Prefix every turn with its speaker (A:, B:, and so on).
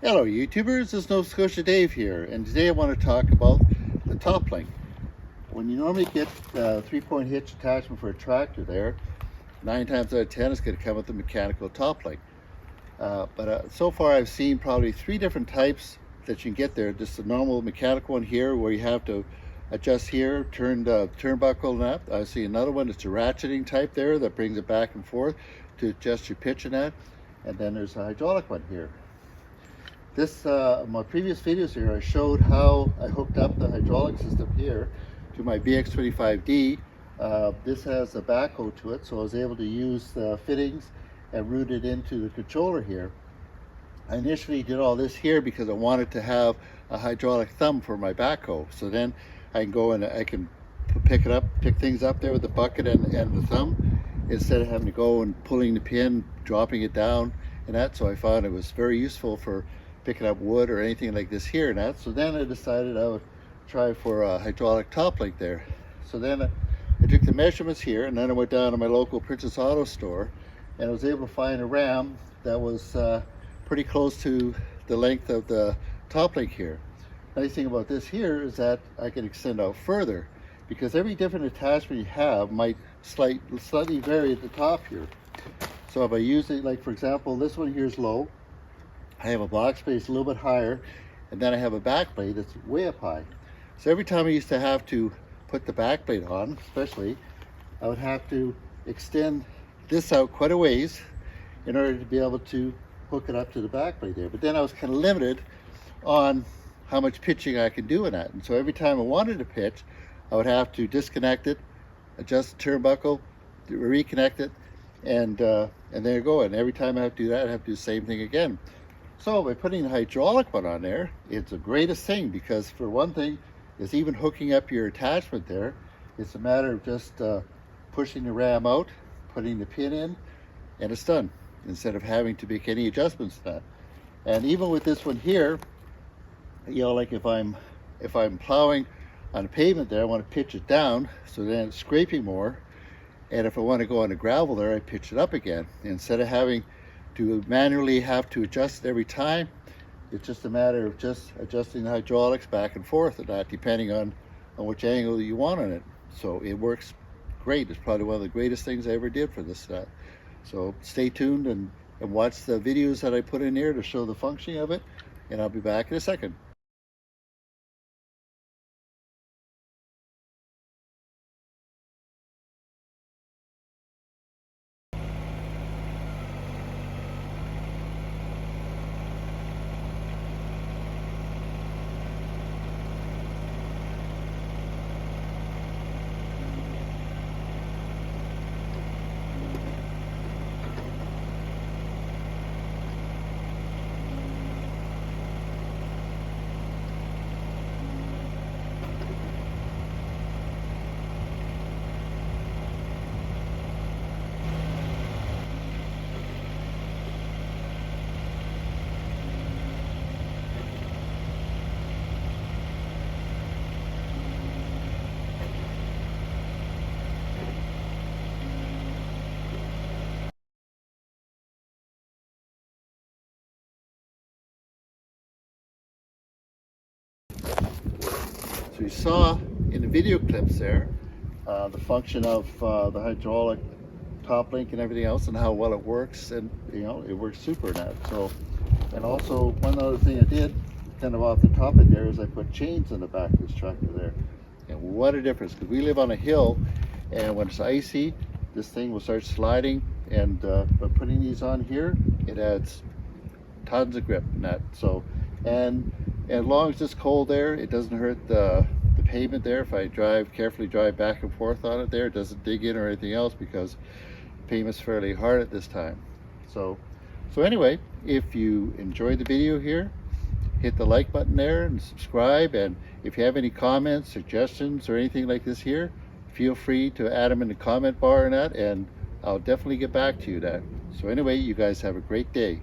A: Hello YouTubers, it's Nova Scotia Dave here, and today I want to talk about the top link. When you normally get a 3-point hitch attachment for a tractor there, 9 times out of 10 it's going to come with a mechanical top link. But so far I've seen probably 3 different types that you can get there. Just a normal mechanical one here where you have to adjust here, turn the turnbuckle and that. I see another one that's a ratcheting type there that brings it back and forth to adjust your pitch and that. And then there's a hydraulic one here. This, my previous videos here, I showed how I hooked up the hydraulic system here to my BX25D. This has a backhoe to it, so I was able to use the fittings and route it into the controller here. I initially did all this here because I wanted to have a hydraulic thumb for my backhoe. So then I can go and I can pick things up there with the bucket and the thumb, instead of having to go and pulling the pin, dropping it down and that. So I found it was very useful for picking up wood or anything like this here and that. So then I decided I would try for a hydraulic top link there. So then I took the measurements here, and then I went down to my local Princess Auto store and I was able to find a ram that was pretty close to the length of the top link here. The nice thing about this here is that I can extend out further, because every different attachment you have might slightly vary at the top here. So if I use it, like for example, this one here is low, I have a box space a little bit higher, and then I have a back blade that's way up high. So every time I used to have to put the back blade on, especially, I would have to extend this out quite a ways in order to be able to hook it up to the back blade there. But then I was kind of limited on how much pitching I could do in that. And so every time I wanted to pitch, I would have to disconnect it, adjust the turnbuckle, reconnect it, and there you go. And every time I have to do that, I have to do the same thing again. So by putting the hydraulic one on there, it's the greatest thing, because for one thing, is even hooking up your attachment there, it's a matter of just pushing the ram out, putting the pin in, and it's done, instead of having to make any adjustments to that. And even with this one here, you know, like if I'm plowing on a pavement there, I want to pitch it down so then it's scraping more. And if I want to go on the gravel there, I pitch it up again. Instead of having to manually have to adjust it every time, it's just a matter of just adjusting the hydraulics back and forth, and that depending on which angle you want on it. So it works great. It's probably one of the greatest things I ever did for this. So stay tuned and watch the videos that I put in here to show the functioning of it, and I'll be back in a second. So you saw in the video clips there the function of the hydraulic top link and everything else, and how well it works, and you know, it works super now. So, and also one other thing I did kind of off the topic there is I put chains in the back of this tractor there, and what a difference, because we live on a hill, and when it's icy this thing will start sliding, and by putting these on here, it adds tons of grip in that. So, and as long as it's cold there, it doesn't hurt the pavement there. If I carefully drive back and forth on it there, it doesn't dig in or anything else, because the pavement's fairly hard at this time. So anyway, if you enjoyed the video here, hit the like button there and subscribe. And if you have any comments, suggestions, or anything like this here, feel free to add them in the comment bar and that, and I'll definitely get back to you that. So anyway, you guys have a great day.